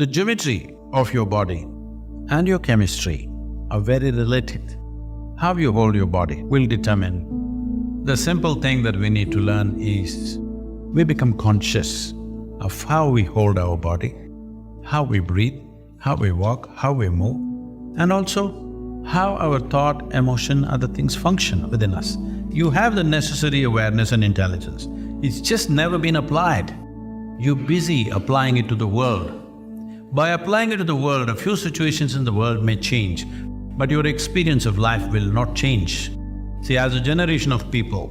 The geometry of your body and your chemistry are very related. How you hold your body will determine. The simple thing that we need to learn is we become conscious of how we hold our body, how we breathe, how we walk, how we move, and also how our thought, emotion, other things function within us. You have the necessary awareness and intelligence. It's just never been applied. You're busy applying it to the world. By applying it to the world, a few situations in the world may change, but your experience of life will not change. See, as a generation of people,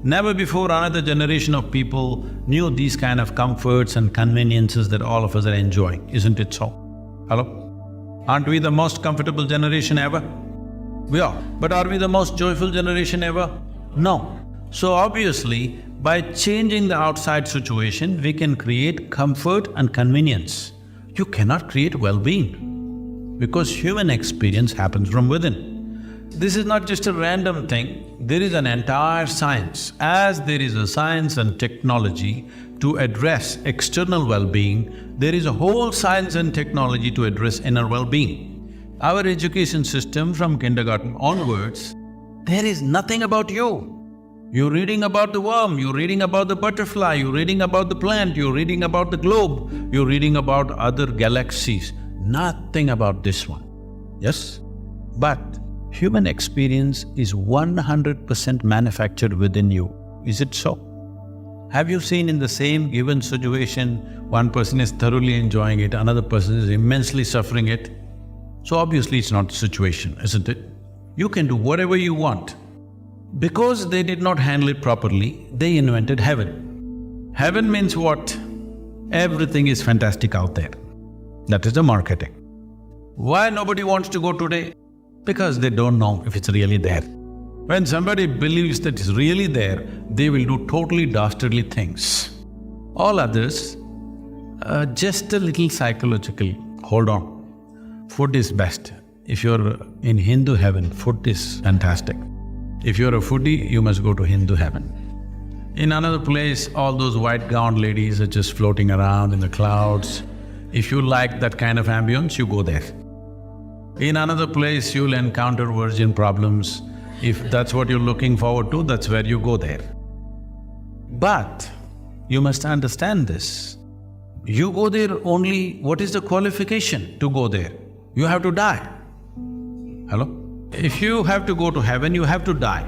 never before another generation of people knew these kind of comforts and conveniences that all of us are enjoying, isn't it so? Hello? Aren't we the most comfortable generation ever? We are. But are we the most joyful generation ever? No. So obviously, by changing the outside situation, we can create comfort and convenience. You cannot create well-being, because human experience happens from within. This is not just a random thing, there is an entire science. As there is a science and technology to address external well-being, there is a whole science and technology to address inner well-being. Our education system from kindergarten onwards, there is nothing about you. You're reading about the worm, you're reading about the butterfly, you're reading about the plant, you're reading about the globe, you're reading about other galaxies, nothing about this one, yes? But human experience is 100% manufactured within you, is it so? Have you seen in the same given situation, one person is thoroughly enjoying it, another person is immensely suffering it? So obviously it's not the situation, isn't it? You can do whatever you want. Because they did not handle it properly, they invented heaven. Heaven means what? Everything is fantastic out there. That is the marketing. Why nobody wants to go today? Because they don't know if it's really there. When somebody believes that it's really there, they will do totally dastardly things. All others, just a little psychological, hold on. Food is best. If you're in Hindu heaven, food is fantastic. If you're a foodie, you must go to Hindu heaven. In another place, all those white-gowned ladies are just floating around in the clouds. If you like that kind of ambience, you go there. In another place, you'll encounter virgin problems. If that's what you're looking forward to, that's where you go there. But you must understand this. You go there only… what is the qualification to go there? You have to die. Hello? If you have to go to heaven, you have to die.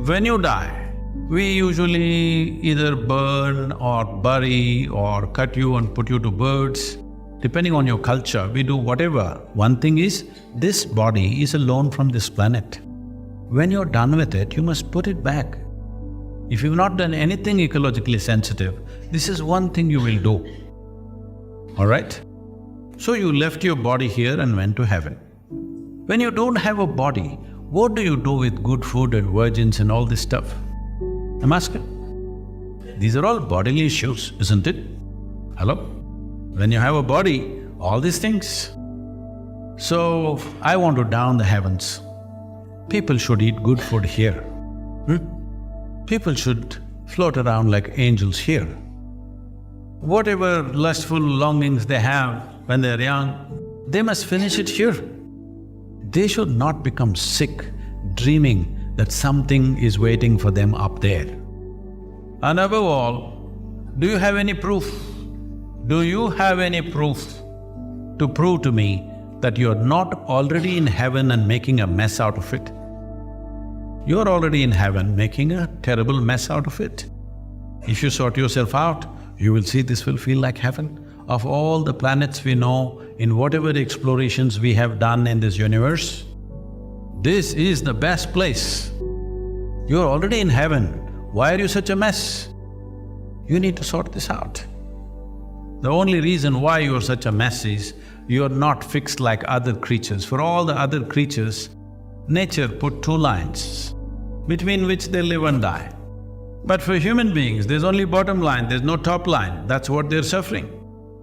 When you die, we usually either burn or bury or cut you and put you to birds. Depending on your culture, we do whatever. One thing is, this body is alone from this planet. When you're done with it, you must put it back. If you've not done anything ecologically sensitive, this is one thing you will do, all right? So you left your body here and went to heaven. When you don't have a body, what do you do with good food and virgins and all this stuff? I'm asking. These are all bodily issues, isn't it? Hello? When you have a body, all these things. So, I want to down the heavens. People should eat good food here. People should float around like angels here. Whatever lustful longings they have when they're young, they must finish it here. They should not become sick, dreaming that something is waiting for them up there. And above all, do you have any proof? Do you have any proof to prove to me that you're not already in heaven and making a mess out of it? You're already in heaven making a terrible mess out of it. If you sort yourself out, you will see this will feel like heaven. Of all the planets we know, in whatever explorations we have done in this universe, this is the best place. You're already in heaven, why are you such a mess? You need to sort this out. The only reason why you're such a mess is, you're not fixed like other creatures. For all the other creatures, nature put two lines between which they live and die. But for human beings, there's only bottom line, there's no top line, that's what they're suffering.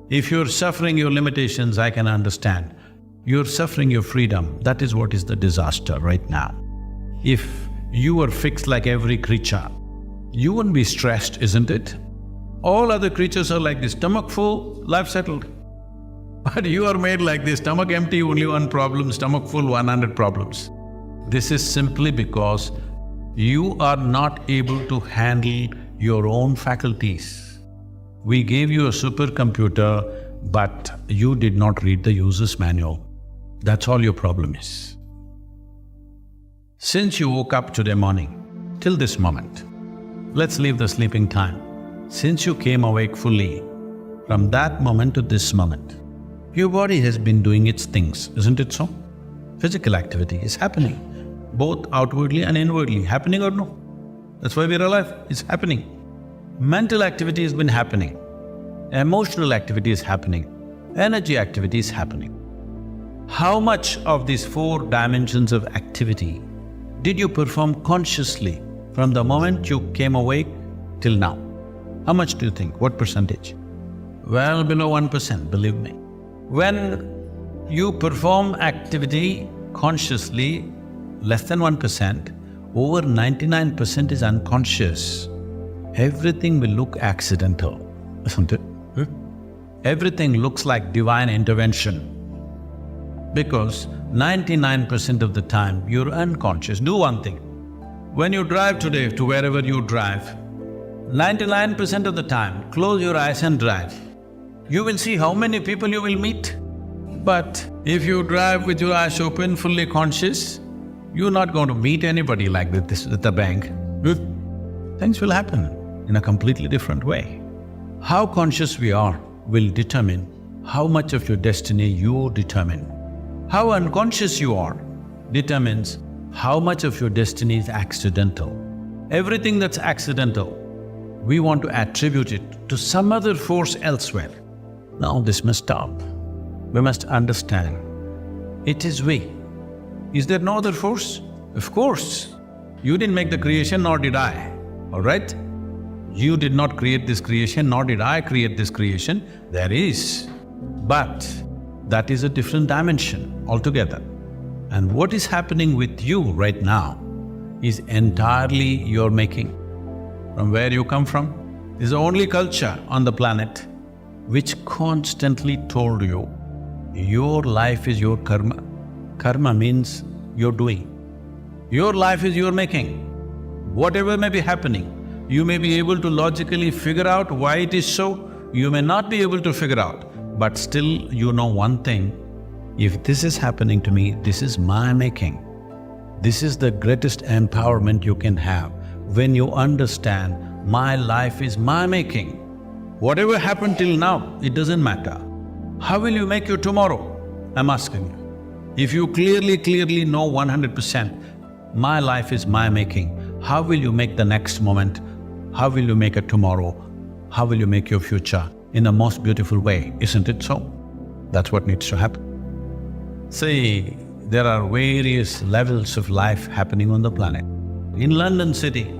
If you're suffering your limitations, I can understand. You're suffering your freedom, that is what is the disaster right now. If you were fixed like every creature, you wouldn't be stressed, isn't it? All other creatures are like this, stomach full, life settled. But you are made like this, stomach empty, only one problem, stomach full, 100 problems. This is simply because you are not able to handle your own faculties. We gave you a supercomputer, but you did not read the user's manual. That's all your problem is. Since you woke up today morning, till this moment, let's leave the sleeping time. Since you came awake fully, from that moment to this moment, your body has been doing its things, isn't it so? Physical activity is happening, both outwardly and inwardly, happening or no? That's why we're alive, it's happening. Mental activity has been happening, emotional activity is happening, energy activity is happening. How much of these 4 dimensions of activity did you perform consciously from the moment you came awake till now? How much do you think? What percentage? Well below 1%, believe me. When you perform activity consciously, less than 1%, over 99% is unconscious. Everything will look accidental, isn't it? Everything looks like divine intervention. Because 99% of the time, you're unconscious. Do one thing. When you drive today to wherever you drive, 99% of the time, close your eyes and drive. You will see how many people you will meet. But if you drive with your eyes open, fully conscious, you're not going to meet anybody like this at the bank. Things will happen in a completely different way. How conscious we are will determine how much of your destiny you determine. How unconscious you are determines how much of your destiny is accidental. Everything that's accidental, we want to attribute it to some other force elsewhere. Now this must stop. We must understand, it is we. Is there no other force? Of course. You didn't make the creation, nor did I, all right? You did not create this creation, nor did I create this creation. There is. But that is a different dimension altogether. And what is happening with you right now is entirely your making. From where you come from is the only culture on the planet which constantly told you, your life is your karma. Karma means you're doing. Your life is your making. Whatever may be happening, you may be able to logically figure out why it is so, you may not be able to figure out, but still you know one thing, if this is happening to me, this is my making. This is the greatest empowerment you can have when you understand my life is my making. Whatever happened till now, it doesn't matter. How will you make your tomorrow? I'm asking you. If you clearly know 100%, my life is my making, how will you make the next moment? How will you make a tomorrow? How will you make your future in the most beautiful way? Isn't it so? That's what needs to happen. See, there are various levels of life happening on the planet. In London city,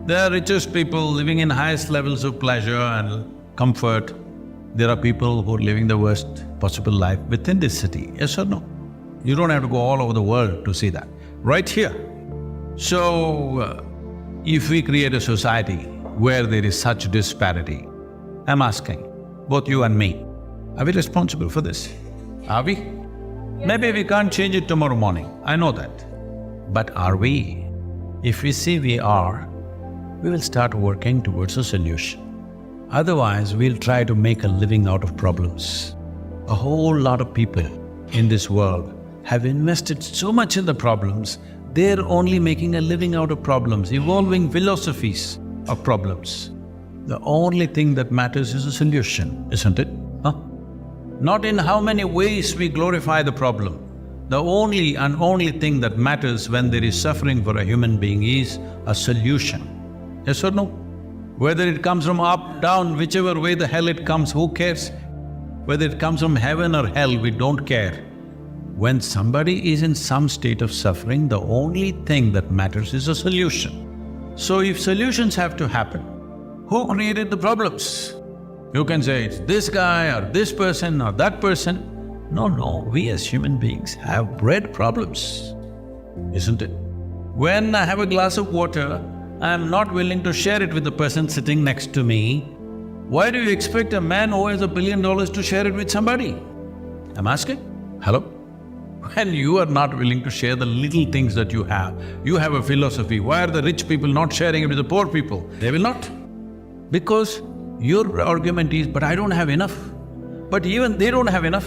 there are richest people living in highest levels of pleasure and comfort. There are people who are living the worst possible life within this city, yes or no? You don't have to go all over the world to see that, right here. So, if we create a society where there is such disparity, I'm asking, both you and me, are we responsible for this? Are we? Maybe we can't change it tomorrow morning, I know that. But are we? If we say we are, we will start working towards a solution. Otherwise, we'll try to make a living out of problems. A whole lot of people in this world have invested so much in the problems, they're only making a living out of problems, evolving philosophies of problems. The only thing that matters is a solution, isn't it? Not in how many ways we glorify the problem. The only and only thing that matters when there is suffering for a human being is a solution. Yes or no? Whether it comes from up, down, whichever way the hell it comes, who cares? Whether it comes from heaven or hell, we don't care. When somebody is in some state of suffering, the only thing that matters is a solution. So if solutions have to happen, who created the problems? You can say it's this guy or this person or that person. No, we as human beings have bred problems, isn't it? When I have a glass of water, I am not willing to share it with the person sitting next to me. Why do you expect a man who has $1 billion to share it with somebody? I'm asking, hello? When you are not willing to share the little things that you have a philosophy, why are the rich people not sharing it with the poor people? They will not. Because your argument is, but I don't have enough. But even they don't have enough.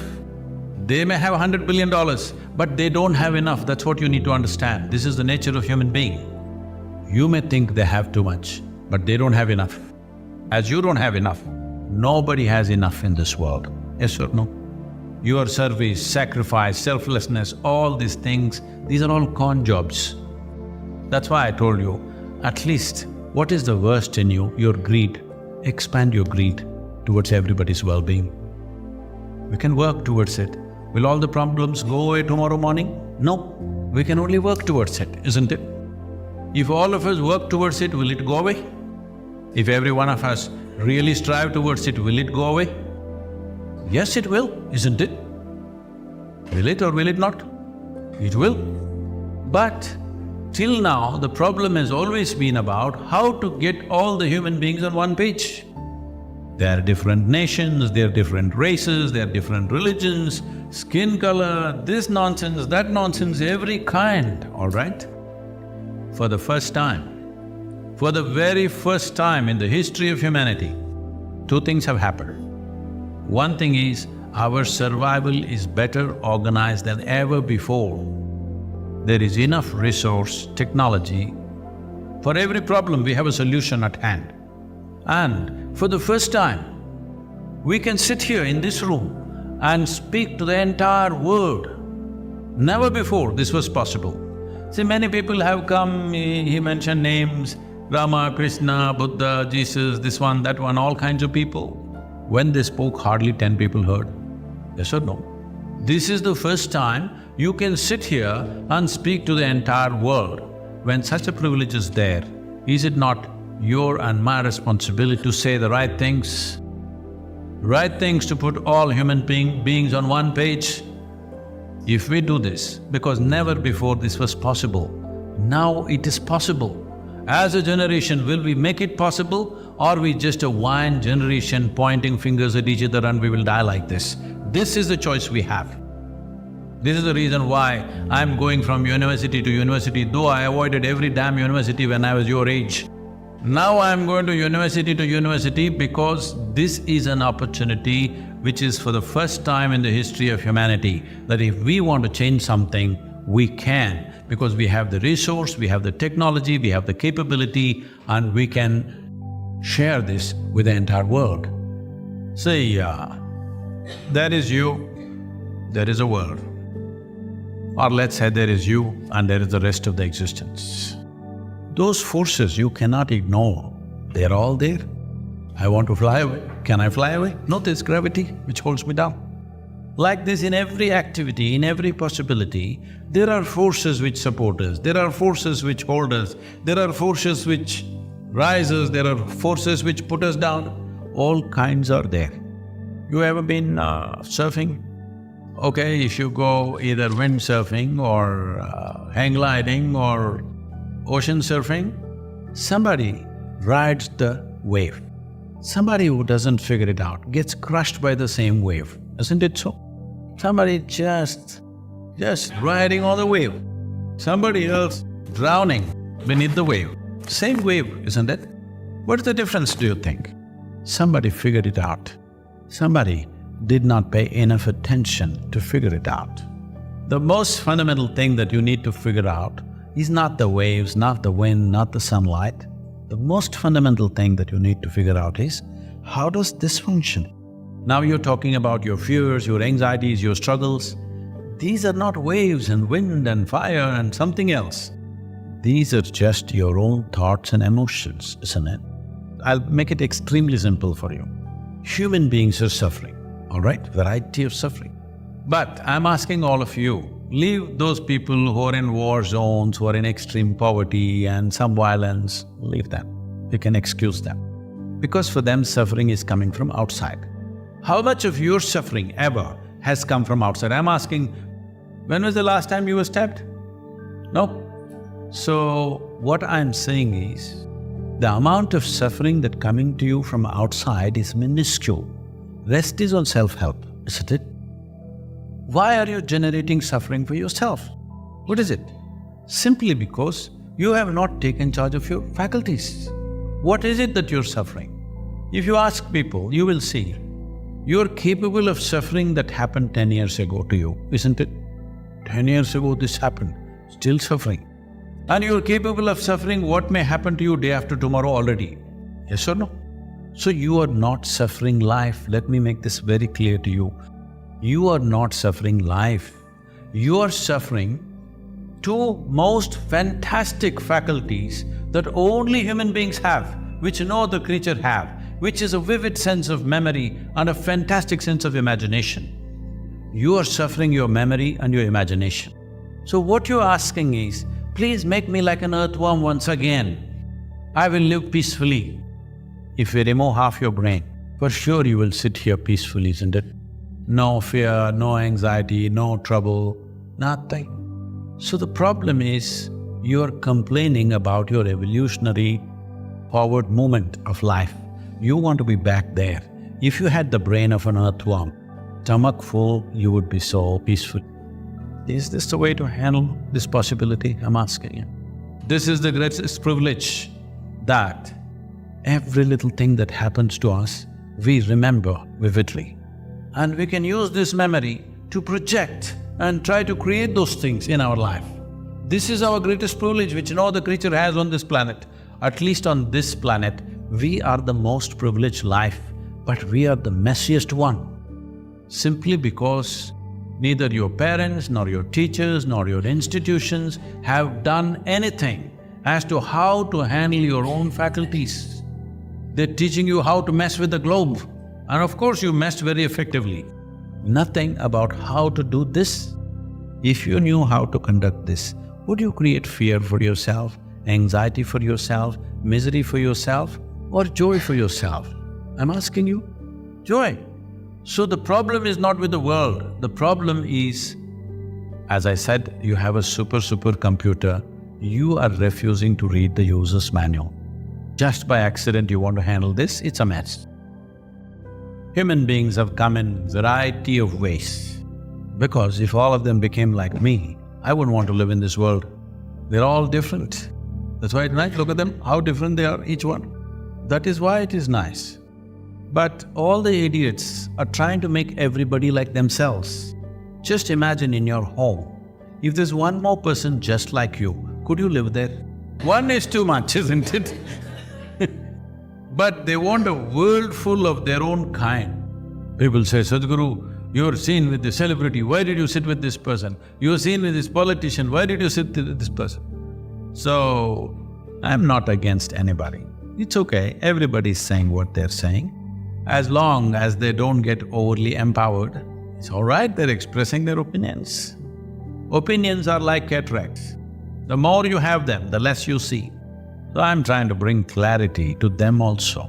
They may have $100 billion, but they don't have enough. That's what you need to understand. This is the nature of human being. You may think they have too much, but they don't have enough. As you don't have enough, nobody has enough in this world. Yes or no? Your service, sacrifice, selflessness, all these things, these are all con jobs. That's why I told you, at least what is the worst in you? Your greed. Expand your greed towards everybody's well-being. We can work towards it. Will all the problems go away tomorrow morning? No. We can only work towards it, isn't it? If all of us work towards it, will it go away? If every one of us really strive towards it, will it go away? Yes, it will, isn't it? Will it or will it not? It will. But till now, the problem has always been about how to get all the human beings on one page. There are different nations, there are different races, there are different religions, skin color, this nonsense, that nonsense, every kind, all right? For the first time, for the very first time in the history of humanity, two things have happened. One thing is, our survival is better organized than ever before. There is enough resource, technology. For every problem, we have a solution at hand. And for the first time, we can sit here in this room and speak to the entire world. Never before this was possible. See, many people have come, he mentioned names, Rama, Krishna, Buddha, Jesus, this one, that one, all kinds of people. When they spoke, hardly 10 people heard. Yes or no? This is the first time you can sit here and speak to the entire world. When such a privilege is there, is it not your and my responsibility to say the right things? Right things to put all human beings on one page? If we do this, because never before this was possible, now it is possible. As a generation, will we make it possible, or are we just a whine generation pointing fingers at each other and we will die like this? This is the choice we have. This is the reason why I'm going from university to university, though I avoided every damn university when I was your age. Now I'm going to university because this is an opportunity which is for the first time in the history of humanity, that if we want to change something, we can, because we have the resource, we have the technology, we have the capability, and we can share this with the entire world. See, there is you, there is a world. Or let's say there is you and there is the rest of the existence. Those forces you cannot ignore, they're all there. I want to fly away. Can I fly away? No, there's gravity which holds me down. Like this, in every activity, in every possibility, there are forces which support us, there are forces which hold us, there are forces which rise us, there are forces which put us down. All kinds are there. You ever been surfing? Okay, if you go either windsurfing or hang gliding or ocean surfing, somebody rides the wave. Somebody who doesn't figure it out gets crushed by the same wave, isn't it so? Somebody just riding on the wave, somebody else drowning beneath the wave. Same wave, isn't it? What's the difference, do you think? Somebody figured it out. Somebody did not pay enough attention to figure it out. The most fundamental thing that you need to figure out is not the waves, not the wind, not the sunlight. The most fundamental thing that you need to figure out is, how does this function? Now you're talking about your fears, your anxieties, your struggles. These are not waves and wind and fire and something else. These are just your own thoughts and emotions, isn't it? I'll make it extremely simple for you. Human beings are suffering, all right? Variety of suffering. But I'm asking all of you, leave those people who are in war zones, who are in extreme poverty and some violence, leave them. You can excuse them. Because for them, suffering is coming from outside. How much of your suffering ever has come from outside? I'm asking, when was the last time you were stabbed? No. So, what I'm saying is, the amount of suffering that coming to you from outside is minuscule. Rest is on self-help, isn't it? Why are you generating suffering for yourself? What is it? Simply because you have not taken charge of your faculties. What is it that you're suffering? If you ask people, you will see, you're capable of suffering that happened 10 years ago to you, isn't it? 10 years ago this happened, still suffering. And you're capable of suffering what may happen to you day after tomorrow already, yes or no? So you are not suffering life. Let me make this very clear to you. You are not suffering life. You are suffering two most fantastic faculties that only human beings have, which no other creature have, which is a vivid sense of memory and a fantastic sense of imagination. You are suffering your memory and your imagination. So what you're asking is, please make me like an earthworm once again. I will live peacefully. If we remove half your brain, for sure you will sit here peacefully, isn't it? No fear, no anxiety, no trouble, nothing. So the problem is, you're complaining about your evolutionary forward movement of life. You want to be back there. If you had the brain of an earthworm, stomach full, you would be so peaceful. Is this the way to handle this possibility? I'm asking you. This is the greatest privilege, that every little thing that happens to us, we remember vividly. And we can use this memory to project and try to create those things in our life. This is our greatest privilege which no other creature has on this planet. At least on this planet, we are the most privileged life, but we are the messiest one. Simply because neither your parents, nor your teachers, nor your institutions have done anything as to how to handle your own faculties. They're teaching you how to mess with the globe, and of course you messed very effectively. Nothing about how to do this. If you knew how to conduct this, would you create fear for yourself, anxiety for yourself, misery for yourself, or joy for yourself? I'm asking you, joy. So the problem is not with the world, the problem is, as I said, you have a super computer, you are refusing to read the user's manual. Just by accident you want to handle this, it's a mess. Human beings have come in variety of ways, because if all of them became like me, I wouldn't want to live in this world. They're all different. That's why it's nice, look at them, how different they are, each one. That is why it is nice. But all the idiots are trying to make everybody like themselves. Just imagine in your home, if there's one more person just like you, could you live there? One is too much, isn't it? But they want a world full of their own kind. People say, Sadhguru, you're seen with the celebrity, why did you sit with this person? You're seen with this politician, why did you sit with this person? So, I'm not against anybody. It's okay, everybody's saying what they're saying. As long as they don't get overly empowered, it's all right, they're expressing their opinions. Opinions are like cataracts. The more you have them, the less you see. So I'm trying to bring clarity to them also.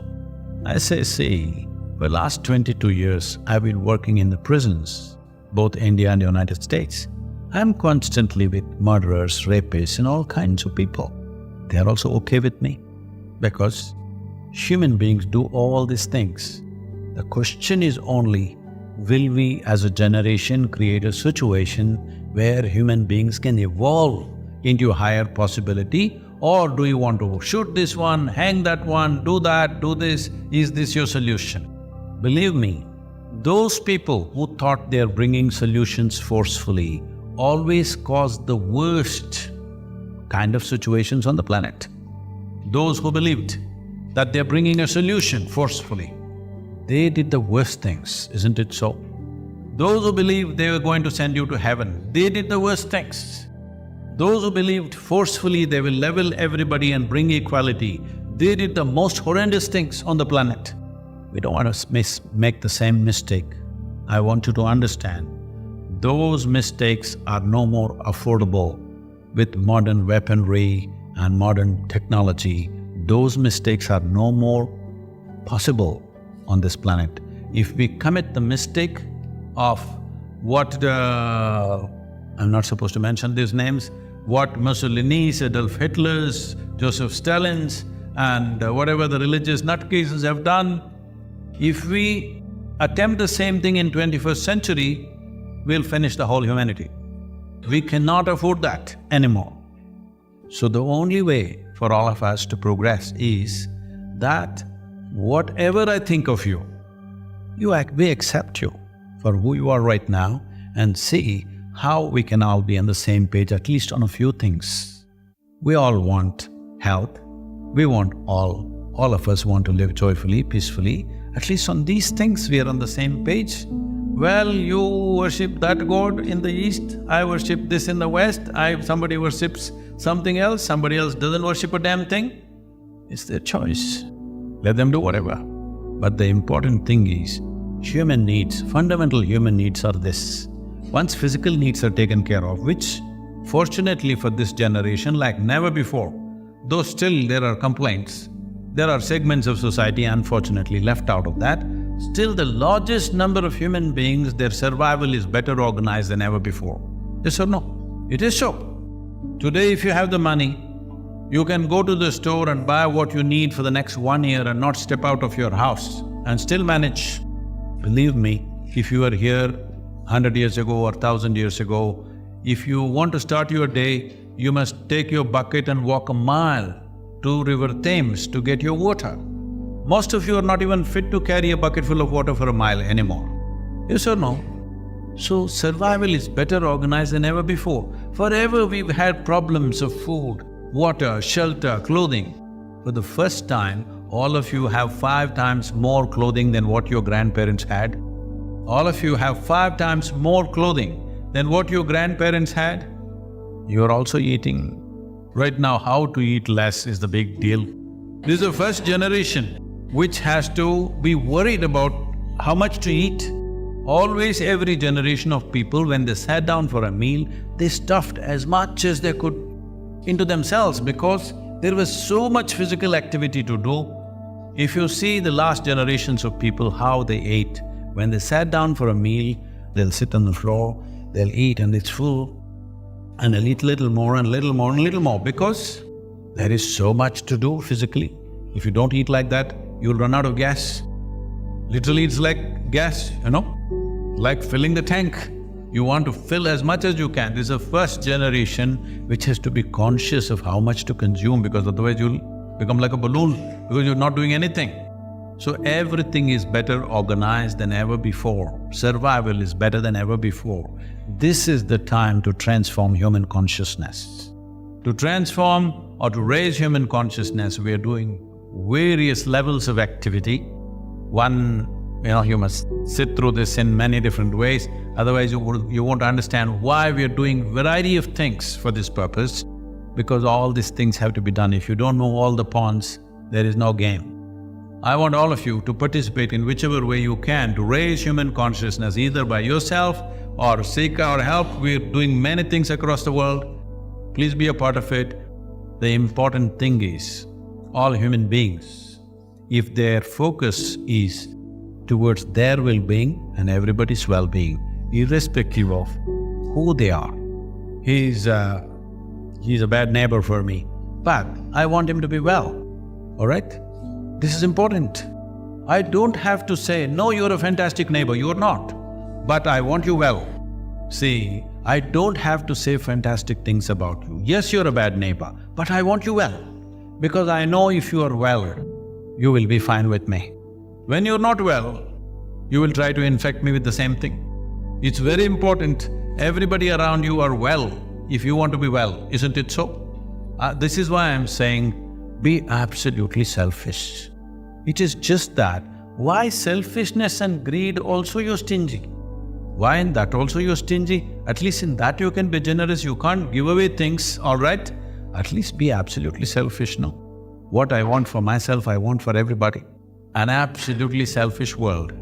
I say, see, for the last 22 years, I've been working in the prisons, both India and the United States. I'm constantly with murderers, rapists and all kinds of people. They're also okay with me, because human beings do all these things. The question is only, will we as a generation create a situation where human beings can evolve into a higher possibility, or do you want to shoot this one, hang that one, do that, do this? Is this your solution? Believe me, those people who thought they're bringing solutions forcefully always cause the worst kind of situations on the planet. Those who believed that they're bringing a solution forcefully, they did the worst things, isn't it so? Those who believed they were going to send you to heaven, they did the worst things. Those who believed forcefully they will level everybody and bring equality, they did the most horrendous things on the planet. We don't want to make the same mistake. I want you to understand, those mistakes are no more affordable with modern weaponry and modern technology. Those mistakes are no more possible on this planet. If we commit the mistake of what I'm not supposed to mention these names, what Mussolini's, Adolf Hitler's, Joseph Stalin's and whatever the religious nutcases have done, if we attempt the same thing in 21st century, we'll finish the whole humanity. We cannot afford that anymore. So the only way for all of us to progress is that whatever I think of you, we accept you for who you are right now and see how we can all be on the same page, at least on a few things. We all want health. We want all of us want to live joyfully, peacefully. At least on these things we are on the same page. Well, you worship that god in the east, I worship this in the west, somebody worships something else, somebody else doesn't worship a damn thing. It's their choice. Let them do whatever. But the important thing is, human needs, fundamental human needs are this. Once physical needs are taken care of, which fortunately for this generation like never before, though still there are complaints, there are segments of society unfortunately left out of that, still the largest number of human beings, their survival is better organized than ever before. Yes or no? It is so. Today if you have the money, you can go to the store and buy what you need for the next 1 year and not step out of your house and still manage. Believe me, if you were here 100 years ago or 1,000 years ago, if you want to start your day, you must take your bucket and walk a mile to River Thames to get your water. Most of you are not even fit to carry a bucket full of water for a mile anymore. Yes or no? So survival is better organized than ever before. Forever we've had problems of food, water, shelter, clothing. For the first time, all of you have 5 times more clothing than what your grandparents had. All of you have 5 times more clothing than what your grandparents had. You're also eating. Right now, how to eat less is the big deal. This is the first generation which has to be worried about how much to eat. Always every generation of people, when they sat down for a meal, they stuffed as much as they could into themselves because there was so much physical activity to do. If you see the last generations of people, how they ate, when they sat down for a meal, they'll sit on the floor, they'll eat and it's full, and they'll eat little more and little more and little more because there is so much to do physically. If you don't eat like that, you'll run out of gas. Literally it's like gas, like filling the tank. You want to fill as much as you can. This is the first generation which has to be conscious of how much to consume because otherwise you'll become like a balloon because you're not doing anything. So everything is better organized than ever before. Survival is better than ever before. This is the time to transform human consciousness. To transform or to raise human consciousness, we are doing various levels of activity. One, you must sit through this in many different ways, otherwise you won't understand why we are doing variety of things for this purpose, because all these things have to be done. If you don't know all the pawns, there is no game. I want all of you to participate in whichever way you can to raise human consciousness, either by yourself or seek our help. We're doing many things across the world. Please be a part of it. The important thing is, all human beings, if their focus is towards their well-being and everybody's well-being, irrespective of who they are. He's a bad neighbor for me, but I want him to be well, all right? This is important. I don't have to say, no, you're a fantastic neighbor, you're not, but I want you well. See, I don't have to say fantastic things about you. Yes, you're a bad neighbor, but I want you well, because I know if you are well, you will be fine with me. When you're not well, you will try to infect me with the same thing. It's very important, everybody around you are well if you want to be well, isn't it so? This is why I'm saying, be absolutely selfish. It is just that, why selfishness and greed also you're stingy? Why in that also you're stingy? At least in that you can be generous, you can't give away things, all right? At least be absolutely selfish, no? What I want for myself, I want for everybody. An absolutely selfish world.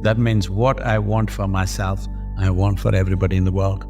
That means what I want for myself, I want for everybody in the world.